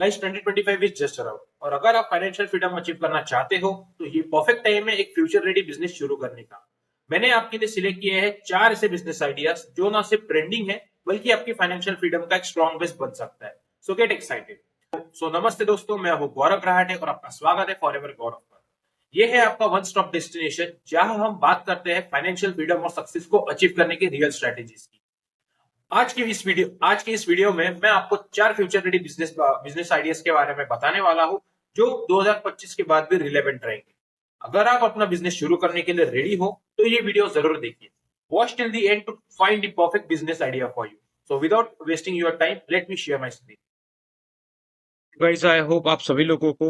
Guys 2025 is just around और अगर आप फाइनेंशियल फ्रीडम अचीव करना चाहते हो तो ये परफेक्ट टाइम है एक फ्यूचर रेडी बिजनेस शुरू करने का। मैंने आपके लिए सिलेक्ट किए हैं 4 ऐसे बिजनेस आइडियाज जो ना सिर्फ ट्रेंडिंग है बल्कि आपकी फाइनेंशियल फ्रीडम का एक स्ट्रॉन्ग बेस बन सकता है। सो गेट एक्साइटेड। सो नमस्ते दोस्तों, मैं हूं गौरव राहटे और आपका स्वागत है फॉरएवर गौरव पर। यह है आपका वन स्टॉप डेस्टिनेशन जहां हम बात करते हैं फाइनेंशियल फ्रीडम और सक्सेस को अचीव करने की रियल स्ट्रेटेजीज की। आज के इस वीडियो में मैं आपको 4 future ready business business ideas के बारे में बताने वाला हूं जो 2025 के बाद भी रिलेवेंट रहेंगे। अगर आप अपना बिजनेस शुरू करने के लिए रेडी हो तो ये वीडियो जरूर देखिए। Watch till the end to find the perfect business idea for you. So without wasting your time let me share my screen. Guys, I hope आप सभी लोगों को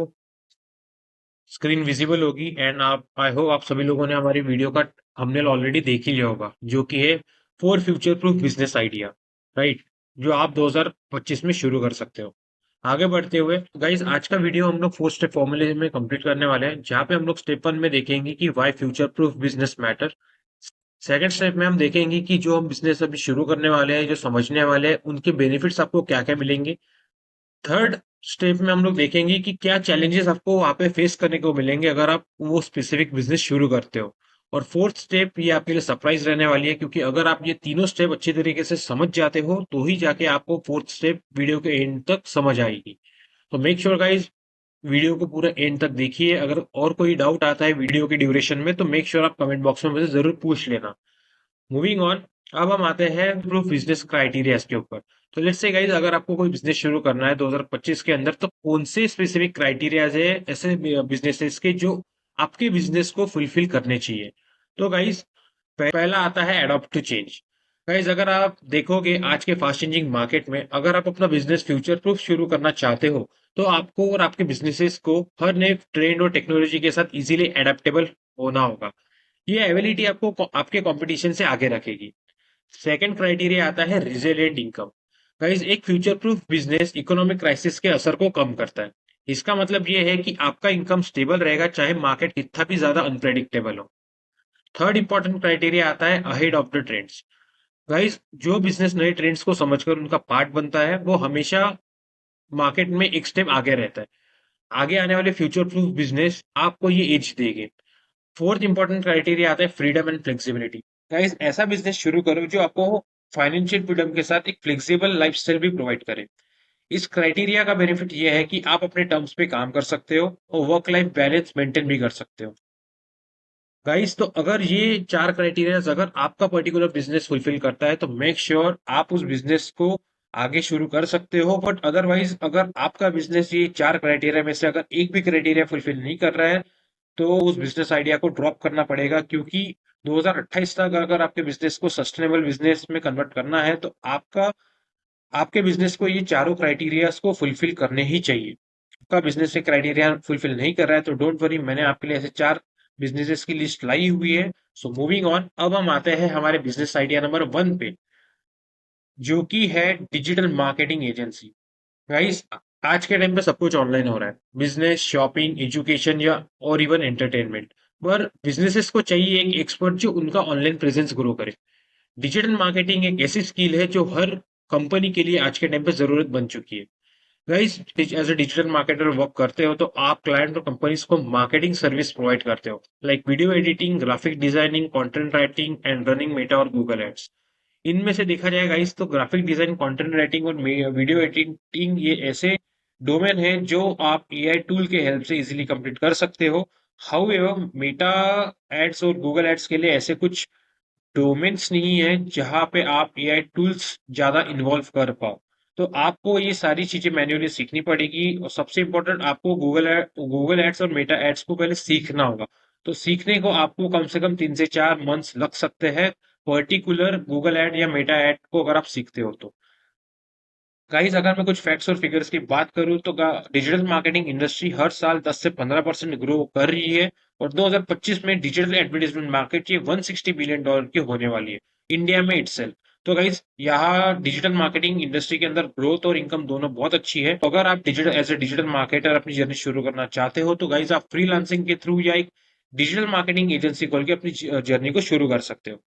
स्क्रीन विजिबल होगी एंड आई होप आप सभी लोगों ने हमारी वीडियो का थंबनेल ऑलरेडी देख ही लिया होगा, जो कि है 4 future proof business idea, right, जो आप 2025 में शुरू कर सकते हो। आगे बढ़ते हुए गाइस, आज का वीडियो हम लोग 4 स्टेप फॉर्मूले में कंप्लीट करने वाले हैं, जहाँ पे हम लोग स्टेप 1 में देखेंगे कि why future proof business matter. Second step में हम देखेंगे कि जो हम बिजनेस अभी शुरू करने वाले हैं, जो समझने वाले हैं, उनके बेनिफिट्स आपको क्या क्या मिलेंगे। थर्ड स्टेप में हम लोग देखेंगे कि क्या चैलेंजेस आपको वहां पे फेस करने को मिलेंगे अगर आप वो स्पेसिफिक बिजनेस शुरू करते हो। और फोर्थ स्टेप ये आपके लिए सरप्राइज रहने वाली है, क्योंकि अगर आप ये तीनों स्टेप अच्छी तरीके से समझ जाते हो तो ही जाके आपको फोर्थ स्टेप वीडियो के एंड तक समझ आएगी। तो मेक श्योर गाइज, वीडियो को पूरा एंड तक देखिए। अगर और कोई डाउट आता है वीडियो के ड्यूरेशन में तो मेक श्योर आप कमेंट बॉक्स में मुझे जरूर पूछ लेना। मूविंग ऑन, अब हम आते हैं प्रूफ बिजनेस क्राइटेरियाज के ऊपर। तो लेट्स से गाइज, अगर आपको कोई बिजनेस शुरू करना है 2025 के अंदर, तो कौन से स्पेसिफिक क्राइटेरियाज है ऐसे बिजनेसेस के जो आपके बिजनेस को फुलफिल करने चाहिए। तो गाइज, पहला आता है अडॉप्ट टू चेंज। गाइज, अगर आप देखोगे आज के फास्ट चेंजिंग मार्केट में, अगर आप अपना बिजनेस फ्यूचर प्रूफ शुरू करना चाहते हो तो आपको और आपके बिजनेसेस को हर नए ट्रेंड और टेक्नोलॉजी के साथ इजीली एडेप्टेबल होना होगा। ये एबिलिटी आपको आपके कंपटीशन से आगे रखेगी। सेकंड क्राइटेरिया आता है रिजिलिएंट इनकम। गाइस, एक future proof business economic crisis के असर को कम करता है। इसका मतलब ये है कि आपका इनकम स्टेबल रहेगा चाहे मार्केट कितना भी ज्यादा अनप्रेडिक्टेबल हो। थर्ड इंपॉर्टेंट क्राइटेरिया आता है ahead of the trends. Guys, जो बिजनेस नए ट्रेंड्स को समझकर उनका पार्ट बनता है वो हमेशा मार्केट में एक स्टेप आगे रहता है। आगे आने वाले फ्यूचर प्रूफ बिजनेस आपको ये एज देंगे। फोर्थ इंपॉर्टेंट क्राइटेरिया आता है फ्रीडम एंड फ्लेक्सिबिलिटी। गाइस, ऐसा बिजनेस शुरू करो जो आपको फाइनेंशियल फ्रीडम के साथ एक फ्लेक्सिबल लाइफस्टाइल भी प्रोवाइड करे। इस क्राइटेरिया का बेनिफिट यह है कि आप अपने टर्म्स पे काम कर सकते हो और वर्क लाइफ बैलेंस मेंटेन भी कर सकते हो। गाइस, तो अगर ये 4 क्राइटेरियाज अगर आपका पर्टिकुलर बिजनेस फुलफिल करता है तो मेक श्योर आप उस बिजनेस को आगे शुरू कर सकते हो। बट अदरवाइज, अगर आपका बिजनेस ये 4 क्राइटेरिया में से अगर एक भी क्राइटेरिया फुलफिल नहीं कर रहा है तो उस बिजनेस आइडिया को ड्रॉप करना पड़ेगा, क्योंकि 2028 तक अगर आपके बिजनेस को सस्टेनेबल बिजनेस में कन्वर्ट करना है तो आपके बिजनेस को ये चारों क्राइटेरियाज को फुलफिल करने ही चाहिए। आपका बिजनेस ये क्राइटेरिया फुलफिल नहीं कर रहा है तो डोंट वरी, मैंने आपके लिए ऐसे 4 बिजनेसेस की लिस्ट लाई हुई है। सो मूविंग ऑन, अब हम आते हैं हमारे बिजनेस आइडिया नंबर 1 पे, जो कि है डिजिटल मार्केटिंग एजेंसी। गाइस, आज के टाइम पे सब कुछ ऑनलाइन हो रहा है, बिजनेस, शॉपिंग, एजुकेशन या और इवन एंटरटेनमेंट। पर बिजनेसेस को चाहिए एक एक्सपर्ट जो उनका ऑनलाइन प्रेजेंस ग्रो करे। डिजिटल मार्केटिंग एक ऐसी स्किल है जो हर कंपनी के लिए आज के टाइम पे जरूरत बन चुकी है। Guys, as a digital marketer work करते हो तो आप क्लाइंट और कंपनीज को मार्केटिंग सर्विस प्रोवाइड करते हो, like video editing, graphic designing, content writing and running Meta और गूगल एड्स। इनमें से देखा जाए गाइस तो ग्राफिक डिजाइन, कंटेंट राइटिंग और वीडियो एडिटिंग ये ऐसे डोमेन है जो आप एआई टूल के हेल्प से इजीली कंप्लीट कर सकते हो। हाउ एवर मेटा एड्स और गूगल एड्स के लिए ऐसे कुछ डोमेन्स नहीं है जहां पे आप एआई टूल्स ज्यादा इन्वॉल्व कर पाओ। तो आपको ये सारी चीजें मैन्युअली सीखनी पड़ेगी और सबसे इंपॉर्टेंट आपको गूगल एड्स और मेटा एड्स को पहले सीखना होगा। तो सीखने को आपको कम से कम 3 से 4 मंथ्स लग सकते हैं, पर्टिकुलर गूगल एड या मेटा एड को अगर आप सीखते हो तो। गाइस, अगर मैं कुछ फैक्ट्स और फिगर्स की बात करूं तो डिजिटल मार्केटिंग इंडस्ट्री हर साल 10 से 15% ग्रो कर रही है और 2025 में डिजिटल एडवर्टाइजमेंट मार्केट ये $160 बिलियन की होने वाली है इंडिया में इटसेल्फ। तो गाइस, यहाँ डिजिटल मार्केटिंग इंडस्ट्री के अंदर ग्रोथ और इनकम दोनों बहुत अच्छी है। तो अगर आप digital as a digital marketer अपनी जर्नी शुरू करना चाहते हो तो गाइस आप फ्रीलांसिंग के थ्रू या एक डिजिटल मार्केटिंग एजेंसी खोल के अपनी जर्नी को शुरू कर सकते हो।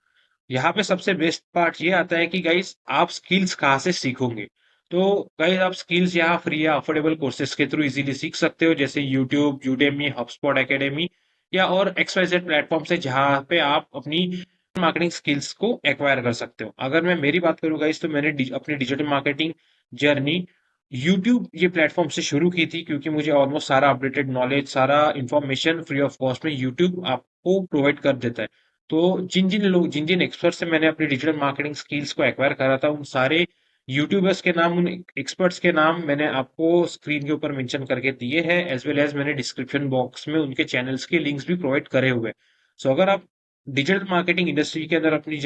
यहाँ पे सबसे बेस्ट पार्ट ये आता है कि गाइस आप स्किल्स कहाँ से सीखोगे। तो गाइस आप स्किल्स यहाँ फ्री या अफोर्डेबल कोर्सेज के थ्रू इजीली सीख सकते हो, जैसे यूट्यूब, यूडेमी, हबस्पॉट एकेडमी या और XYZ प्लेटफॉर्म से, जहाँ पे आप अपनी मार्केटिंग स्किल्स को एक्वायर कर सकते हो। अगर मैं मेरी बात करूँ गाइस, तो मैंने अपनी डिजिटल मार्केटिंग जर्नी यूट्यूब ये प्लेटफॉर्म से शुरू की थी, क्योंकि मुझे ऑलमोस्ट सारा अपडेटेड नॉलेज, सारा इंफॉर्मेशन फ्री ऑफ कॉस्ट में यूट्यूब आपको प्रोवाइड कर देता है। तो जिन जिन एक्सपर्ट से मैंने अपनी डिजिटल मार्केटिंग स्किल्स को एक्वायर करा था, उन सारे यूट्यूबर्स के नाम, उन एक्सपर्ट्स के नाम मैंने आपको स्क्रीन के ऊपर मेंशन करके दिए हैं, एज वेल एज मैंने डिस्क्रिप्शन बॉक्स में उनके चैनल्स के लिंक्स भी प्रोवाइड करे हुए हैं। सो अगर आप डिजिटल मार्केटिंग इंडस्ट्री के अंदर अपनी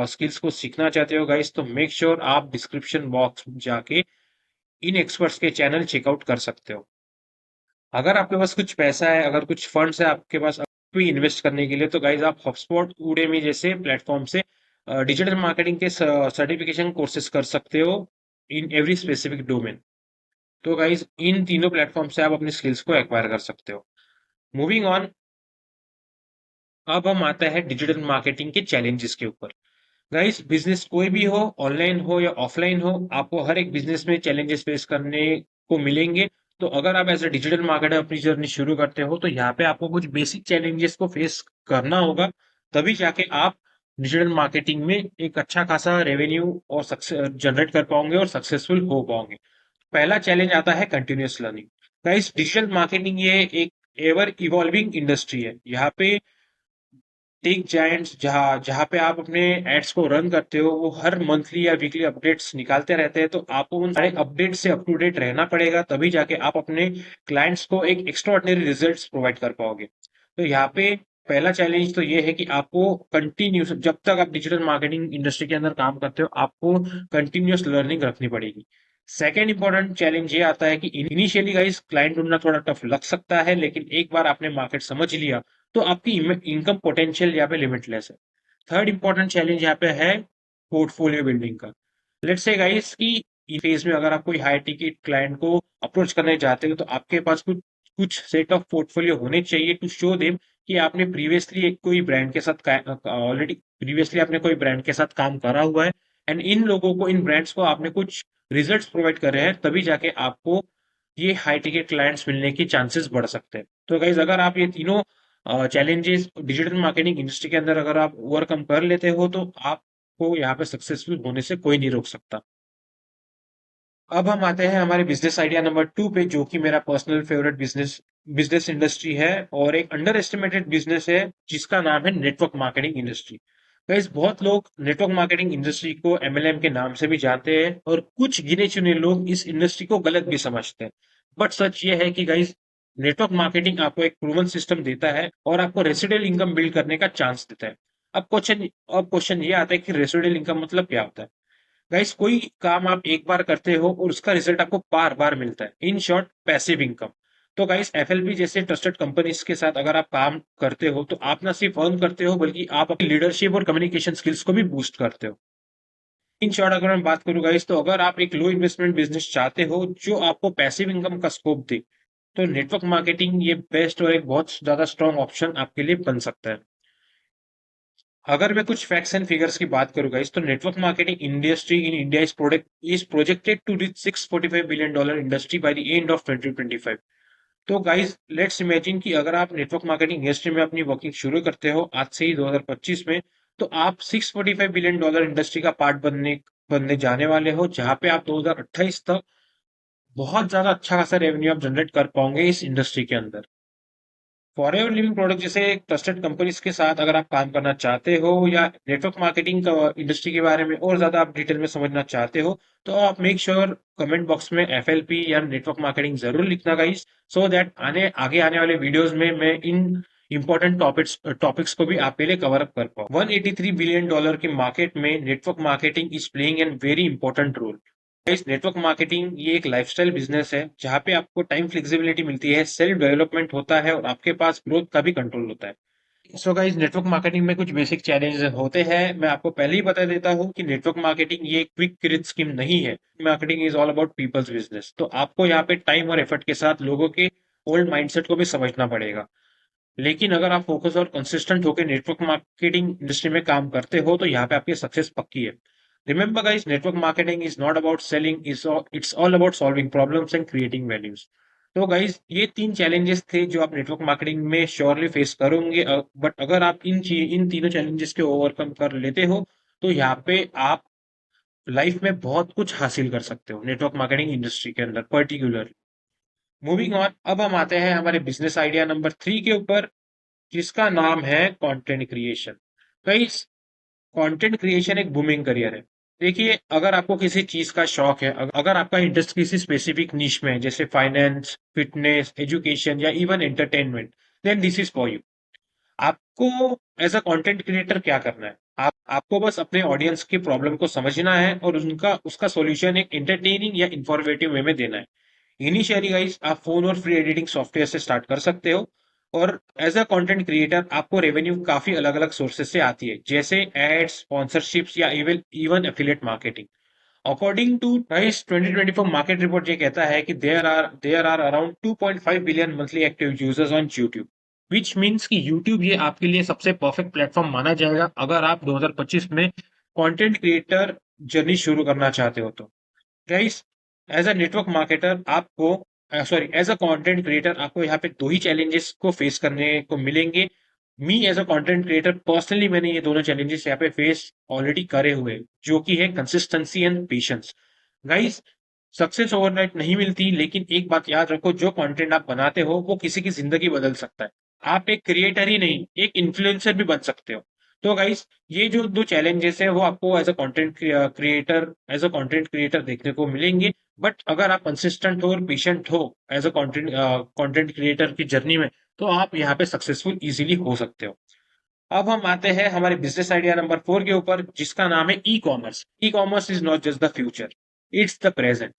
स्किल्स को सीखना चाहते हो गाइस, तो मेक श्योर आप डिस्क्रिप्शन बॉक्स में जाके इन एक्सपर्ट्स के चैनल चेकआउट कर सकते हो। अगर आपके पास कुछ पैसा है, अगर कुछ फंड्स है आपके पास भी इन्वेस्ट करने के लिए, तो गाइज आप हॉटस्पॉट, उडेमी जैसे प्लेटफॉर्म से डिजिटल मार्केटिंग के सर्टिफिकेशन कोर्सेज कर सकते हो इन एवरी स्पेसिफिक डोमेन। तो गाइज इन तीनों प्लेटफॉर्म से आप अपनी स्किल्स को एक्वायर कर सकते हो। मूविंग ऑन, अब हम आते हैं डिजिटल मार्केटिंग के चैलेंजेस के ऊपर। गाइस बिजनेस कोई भी हो, ऑनलाइन हो या ऑफलाइन हो, आपको हर एक बिजनेस में चैलेंजेस फेस करने को मिलेंगे। तो अगर आप एज अ डिजिटल मार्केटर अपनी जर्नी शुरू करते हो, तो यहाँ पे आपको कुछ बेसिक चैलेंजेस को फेस करना होगा, तभी जाके आप डिजिटल मार्केटिंग में एक अच्छा खासा रेवेन्यू और सक्सेस जनरेट कर पाओगे और सक्सेसफुल हो पाओगे। पहला चैलेंज आता है continuous learning. Guys digital marketing ये एक एवर इवॉल्विंग इंडस्ट्री है। यहाँ पे टेक जायंट्स, जहाँ जहाँ पे आप अपने एड्स को रन करते हो, वो हर मंथली या वीकली अपडेट्स निकालते रहते हैं। तो आपको उन सारे अपडेट से अप टू डेट रहना पड़ेगा, तभी जाके आप अपने क्लाइंट्स को एक एक्स्ट्रा ऑर्डिनरी रिजल्ट प्रोवाइड कर पाओगे। तो यहाँ पे पहला चैलेंज तो ये है कि आपको कंटिन्यूस, जब तक आप डिजिटल मार्केटिंग इंडस्ट्री के अंदर काम करते हो, आपको कंटिन्यूस लर्निंग रखनी पड़ेगी। सेकेंड इंपॉर्टेंट चैलेंज ये आता है कि इनिशियली गाइस क्लाइंट ढूंढना थोड़ा टफ लग सकता है, लेकिन एक बार आपने मार्केट समझ लिया, तो आपकी इनकम पोटेंशियल यहाँ पे लिमिटलेस है। थर्ड इंपॉर्टेंट चैलेंज यहाँ पे है पोर्टफोलियो बिल्डिंग का। लेट्स से गाइस कि इन फेज में अगर आप कोई हाई टिकट क्लाइंट को अप्रोच करने जाते हो, तो आपके पास कुछ कुछ सेट ऑफ पोर्टफोलियो होने चाहिए टू शो देम कि आपने प्रीवियसली एक कोई ब्रांड के साथ ऑलरेडी प्रीवियसली आपने कोई ब्रांड के साथ काम करा हुआ है, एंड इन लोगों को, इन ब्रांड्स को आपने कुछ रिजल्ट्स प्रोवाइड कर रहे हैं, तभी जाके आपको ये हाई टिकट क्लाइंट्स मिलने की चांसेस बढ़ सकते हैं। तो गाइज अगर आप ये तीनों चैलेंजेस डिजिटल मार्केटिंग इंडस्ट्री के अंदर अगर आप ओवरकम कर लेते हो, तो आपको यहाँ पे सक्सेसफुल होने से कोई नहीं रोक सकता। अब हम आते हैं हमारे बिजनेस आइडिया नंबर 2 पे, जो कि मेरा personal favourite business business industry है और एक अंडर एस्टिमेटेड बिजनेस है, जिसका नाम है नेटवर्क मार्केटिंग इंडस्ट्री। गाइस बहुत लोग नेटवर्क मार्केटिंग इंडस्ट्री को MLM के नाम से भी जानते हैं, और कुछ गिने चुने लोग इस इंडस्ट्री को गलत भी समझते हैं। बट सच ये है कि गाइस नेटवर्क मार्केटिंग आपको एक प्रूवन सिस्टम देता है और आपको रेसिडुअल इनकम बिल्ड करने का चांस देता है। अब क्वेश्चन ये आता है कि रेसिडुअल इनकम मतलब क्या होता है। गाइस कोई काम आप एक बार करते हो और उसका रिजल्ट आपको बार बार मिलता है, इन शॉर्ट पैसिव इनकम। तो गाइस FLP जैसे ट्रस्टेड कंपनीज के साथ अगर आप काम करते हो, तो आप ना सिर्फ अर्न करते हो, बल्कि आप अपनी लीडरशिप और कम्युनिकेशन स्किल्स को भी बूस्ट करते हो। इन शॉर्ट अगर मैं बात करूँ गाइस, तो अगर आप एक लो इन्वेस्टमेंट बिजनेस चाहते हो जो आपको पैसिव इनकम का स्कोप दे, तो नेटवर्क मार्केटिंग ये बेस्ट और एक बहुत ज्यादा स्ट्रॉन्ग ऑप्शन आपके लिए बन सकता है। अगर मैं कुछ फैक्ट्स एंड फिगर्स की बात करूंगा इस, तो network marketing industry in India is projected to reach $645 billion industry by the end of 2025। तो गाइस लेट्स इमेजिन कि अगर आप नेटवर्क मार्केटिंग इंडस्ट्री में अपनी वर्किंग शुरू करते हो आज से ही 2025 में, तो आप $645 बिलियन इंडस्ट्री का पार्ट बनने जाने वाले हो, जहां पे आप 2028 तक बहुत ज्यादा अच्छा खासा रेवेन्यू आप जनरेट कर पाओगे इस इंडस्ट्री के अंदर। फॉरएवर लिविंग प्रोडक्ट जैसे ट्रस्टेड कंपनीज के साथ अगर आप काम करना चाहते हो, या नेटवर्क मार्केटिंग इंडस्ट्री के बारे में और ज्यादा आप डिटेल में समझना चाहते हो, तो आप मेक श्योर कमेंट बॉक्स में FLP या नेटवर्क मार्केटिंग जरूर लिखना गाइस, सो दैट आगे आने वाले वीडियोस में मैं इन इंपॉर्टेंट टॉपिक्स को भी आपके लिए कवर अप कर पाऊँ। $183 बिलियन के मार्केट में network marketing is playing an very important role. इस नेटवर्क मार्केटिंग ये एक लाइफस्टाइल बिजनेस है, जहाँ पे आपको टाइम फ्लेक्सिबिलिटी मिलती है, सेल्फ डेवलपमेंट होता है और आपके पास ग्रोथ का भी कंट्रोल होता है। सो गाइस नेटवर्क मार्केटिंग में कुछ बेसिक चैलेंजेस होते हैं। मैं आपको पहले ही बता देता हूँ कि नेटवर्क मार्केटिंग ये क्विक ग्रिड स्कीम नहीं है। Marketing is all about peoples business. तो आपको यहाँ पे टाइम और एफर्ट के साथ लोगों के ओल्ड माइंडसेट को भी समझना पड़ेगा। लेकिन अगर आप फोकस और कंसिस्टेंट होकर नेटवर्क मार्केटिंग इंडस्ट्री में काम करते हो, तो यहाँ पे आपकी सक्सेस पक्की है। Remember guys, network marketing is not about selling, it's all about solving problems and creating values. तो गाइज ये तीन चैलेंजेस थे जो आप नेटवर्क मार्केटिंग में श्योरली फेस करोगे, बट अगर आप इन तीनों चैलेंजेस के ओवरकम कर लेते हो तो यहाँ पे आप लाइफ में बहुत कुछ हासिल कर सकते हो नेटवर्क मार्केटिंग इंडस्ट्री के अंदर पर्टिकुलरली। मूविंग ऑन, अब हम आते हैं हमारे बिजनेस आइडिया नंबर 3 के ऊपर, जिसका नाम है content creation. Guys, content creation एक बूमिंग करियर है। देखिए, अगर आपको किसी चीज का शौक है, अगर आपका इंटरेस्ट किसी स्पेसिफिक निश में है, जैसे फाइनेंस, फिटनेस, एजुकेशन या even entertainment, then this is for you. आपको एज अ कंटेंट क्रिएटर क्या करना है? आपको बस अपने ऑडियंस की प्रॉब्लम को समझना है और उनका उसका सॉल्यूशन एक एंटरटेनिंग या इंफॉर्मेटिव वे में देना है। इनिशियली गाइस, आप फोन और फ्री एडिटिंग सॉफ्टवेयर से स्टार्ट कर सकते हो, और एज अ कंटेंट क्रिएटर आपको रेवेन्यू काफी अलग अलग सोर्सेज से आती है, जैसे एड्स, स्पॉन्सरशिप्स या even affiliate marketing. According to guys 2024 market report ये कहता है कि there are around 2.5 billion monthly active users on YouTube, which means कि यूट्यूब ये आपके लिए सबसे परफेक्ट प्लेटफॉर्म माना जाएगा अगर आप 2025 में कंटेंट क्रिएटर जर्नी शुरू करना चाहते हो तो। Guys, as a network marketer आपको एज अ कंटेंट क्रिएटर आपको यहाँ पे दो ही चैलेंजेस को फेस करने को मिलेंगे। Me as a content creator personally मैंने ये दोनों चैलेंजेस यहाँ पे फेस ऑलरेडी करे हुए हैं, जो कि है consistency and patience. Guys, success overnight नहीं मिलती, लेकिन एक बात याद रखो, जो कंटेंट आप बनाते हो वो किसी की जिंदगी बदल सकता है। आप एक क्रिएटर ही नहीं, एक इन्फ्लुएंसर भी बन सकते हो। तो गाइस, ये जो दो चैलेंजेस है वो आपको एज अ कंटेंट क्रिएटर देखने को मिलेंगे। बट अगर आप कंसिस्टेंट हो और पेशेंट हो एज अ कंटेंट क्रिएटर की जर्नी में, तो आप यहाँ पे सक्सेसफुल इजीली हो सकते हो। अब हम आते हैं हमारे बिजनेस आइडिया नंबर 4 के ऊपर, जिसका नाम है e commerce. E commerce is not just the future, it's the present.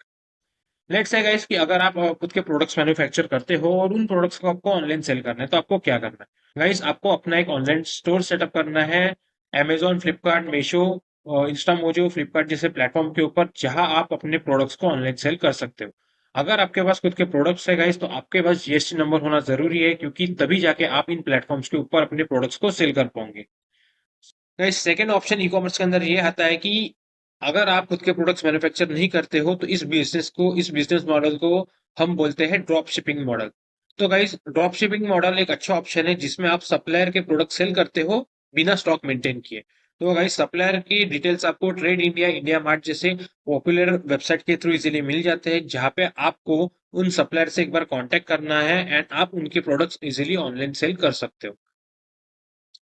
Let's say guys कि अगर आप खुद के प्रोडक्ट्स मैन्युफैक्चर करते हो और उन प्रोडक्ट्स को आपको ऑनलाइन सेल करना है, तो आपको क्या करना है? गाइस, आपको अपना एक ऑनलाइन स्टोर सेटअप करना है। अमेजोन, फ्लिपकार्ट, मीशो, इंस्टामोजो, फ्लिपकार्ट जैसे प्लेटफॉर्म के ऊपर, जहां आप अपने प्रोडक्ट्स को ऑनलाइन सेल कर सकते हो। अगर आपके पास खुद के प्रोडक्ट्स है गाइस, तो आपके पास जीएसटी नंबर होना जरूरी है, क्योंकि तभी जाके आप इन प्लेटफॉर्म्स के ऊपर अपने प्रोडक्ट्स को सेल कर पाओगे। Guys, second option e commerce के अंदर ये आता है कि अगर आप खुद के प्रोडक्ट्स मैन्युफैक्चर नहीं करते हो, तो इस बिजनेस मॉडल को हम बोलते हैं ड्रॉप शिपिंग मॉडल। तो गाइस, ड्रॉप शिपिंग मॉडल एक अच्छा ऑप्शन है जिसमें आप सप्लायर के प्रोडक्ट सेल करते हो बिना स्टॉक मेंटेन किए। तो गाइस, सप्लायर की डिटेल्स आपको ट्रेड इंडिया, इंडिया मार्ट जैसे पॉपुलर वेबसाइट के थ्रू इजीली मिल जाते हैं, जहां पे आपको उन सप्लायर से एक बार कांटेक्ट करना है एंड आप उनके प्रोडक्ट्स इजीली ऑनलाइन सेल कर सकते हो।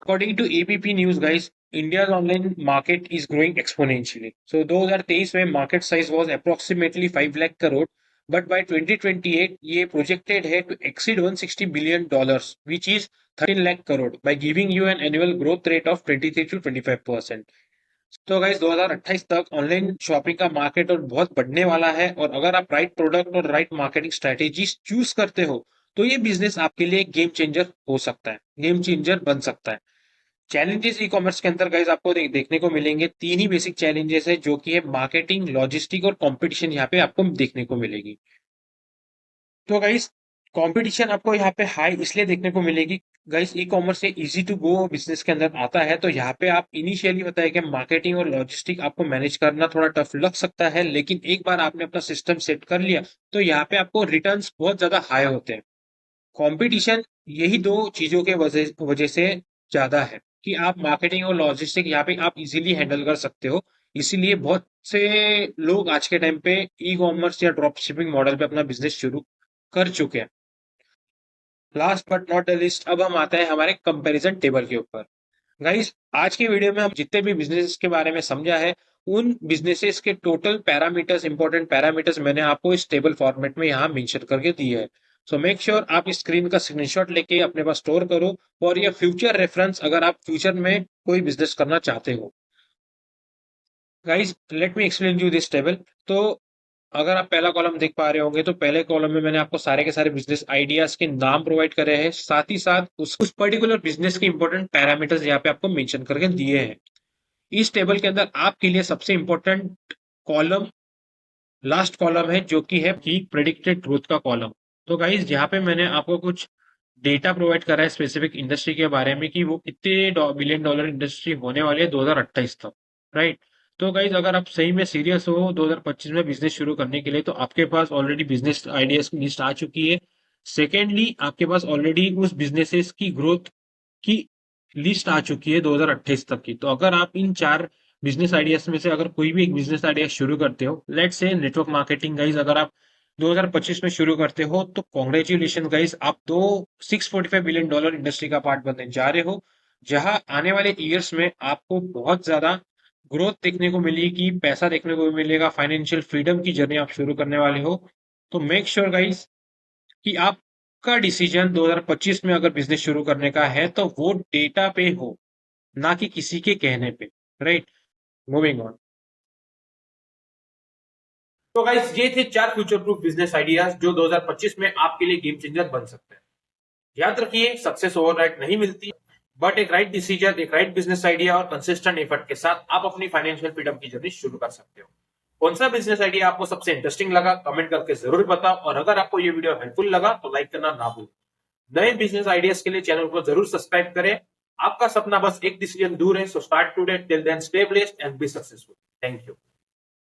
According to ABP News, guys, India's online market is growing exponentially. So 2023 में market size was approximately 5 lakh crore, but by 2028 ये projected है to exceed 160 billion dollars, which is 13 lakh crore, by giving you an annual growth rate of 23 to 25%. तो guys, 2028 तक online shopping का market और बहुत बढ़ने वाला है, और अगर आप राइट प्रोडक्ट और राइट मार्केटिंग स्ट्रेटेजीज चूज करते हो, तो ये बिजनेस आपके लिए गेम चेंजर हो सकता है, गेम चेंजर बन सकता है। चैलेंजेस ई कॉमर्स के अंदर गाइस आपको देखने को मिलेंगे, तीन ही बेसिक चैलेंजेस है, जो कि है मार्केटिंग, लॉजिस्टिक और कंपटीशन, यहाँ पे आपको देखने को मिलेगी। तो गाइस, कंपटीशन आपको यहाँ पे हाई इसलिए देखने को मिलेगी। गाइस, ई कॉमर्स से इजी टू गो बिजनेस के अंदर आता है, तो यहाँ पे आप इनिशियली बताया कि मार्केटिंग और लॉजिस्टिक आपको मैनेज करना थोड़ा टफ लग सकता है, लेकिन एक बार आपने अपना सिस्टम सेट कर लिया, तो यहाँ पे आपको रिटर्न्स बहुत ज्यादा हाई होते हैं। कंपटीशन यही दो चीजों के वजह वजह से ज्यादा है कि आप मार्केटिंग और लॉजिस्टिक यहाँ पे आप इजीली हैंडल कर सकते हो। इसीलिए बहुत से लोग आज के टाइम पे ई कॉमर्स या ड्रॉप शिपिंग मॉडल पे अपना बिजनेस शुरू कर चुके हैं। Last but not the list, अब हम आते हैं हमारे कंपैरिजन टेबल के ऊपर। गाइस, आज के वीडियो में हम जितने भी बिजनेस के बारे में समझा है, उन बिजनेसेस के टोटल पैरामीटर्स, इंपॉर्टेंट पैरामीटर्स मैंने आपको इस टेबल फॉर्मेट में यहाँ मेंशन करके दिए है। सो मेक श्योर आप इस स्क्रीन का स्क्रीनशॉट लेके अपने पास स्टोर करो, और ये फ्यूचर रेफरेंस अगर आप फ्यूचर में कोई बिजनेस करना चाहते हो। Guys, let me explain you this table. तो अगर आप पहला कॉलम देख पा रहे होंगे, तो पहले कॉलम में मैंने आपको सारे के सारे बिजनेस आइडियाज के नाम प्रोवाइड करे हैं, साथ ही साथ उस पर्टिकुलर बिजनेस के इंपॉर्टेंट पैरामीटर्स यहाँ पे आपको मेंशन करके दिए हैं। इस टेबल के अंदर आपके लिए सबसे इंपॉर्टेंट कॉलम लास्ट कॉलम है, जो कि है की प्रेडिक्टेड ग्रोथ का कॉलम। तो गाइज, यहाँ पे मैंने आपको कुछ डेटा प्रोवाइड करा है स्पेसिफिक इंडस्ट्री के बारे में, कि वो कितने बिलियन डॉलर इंडस्ट्री होने वाली है 2028 तक, राइट। तो गाइज अगर आप सही में सीरियस हो 2025 में बिजनेस शुरू करने के लिए, तो आपके पास ऑलरेडी बिजनेस आइडियाज की लिस्ट आ चुकी है। सेकेंडली, आपके पास ऑलरेडी उस बिजनेसेस की ग्रोथ की लिस्ट आ चुकी है 2028 तक की। तो अगर आप इन 4 बिजनेस आइडियाज में से अगर कोई भी एक बिजनेस आइडिया शुरू करते हो, let's say network marketing guys, अगर आप 2025 में शुरू करते हो तो कॉन्ग्रेचुलेशन गाइज, आप तो $645 बिलियन इंडस्ट्री का पार्ट बनने जा रहे हो, जहां आने वाले ईयर्स में आपको बहुत ज्यादा ग्रोथ देखने को मिलेगी, पैसा देखने को मिलेगा, फाइनेंशियल फ्रीडम की जर्नी आप शुरू करने वाले हो। तो मेक श्योर गाइस कि आपका डिसीजन 2025 में अगर बिजनेस शुरू करने का है तो वो डेटा पे हो, ना कि किसी के कहने पे। Right, moving on. तो गाइस ये थे 4 फ्यूचर प्रूफ बिजनेस आइडियाज जो 2025 में आपके लिए गेम चेंजर बन सकते हैं। याद रखिए, सक्सेस ओवरनाइट नहीं मिलती, बट एक राइट डिसीजन, एक राइट बिजनेस आइडिया और कंसिस्टेंट एफर्ट के साथ आप अपनी फाइनेंशियल फ्रीडम की जर्नी शुरू कर सकते हो। कौन सा बिजनेस आइडिया आपको सबसे इंटरेस्टिंग लगा, कमेंट करके जरूर बताओ, और अगर आपको ये वीडियो हेल्पफुल लगा तो लाइक करना ना भूलें। नए बिजनेस आइडियाज के लिए चैनल को जरूर सब्सक्राइब करें। आपका सपना बस एक डिसीजन दूर है, so start today, till then stay blessed and be successful. Thank you.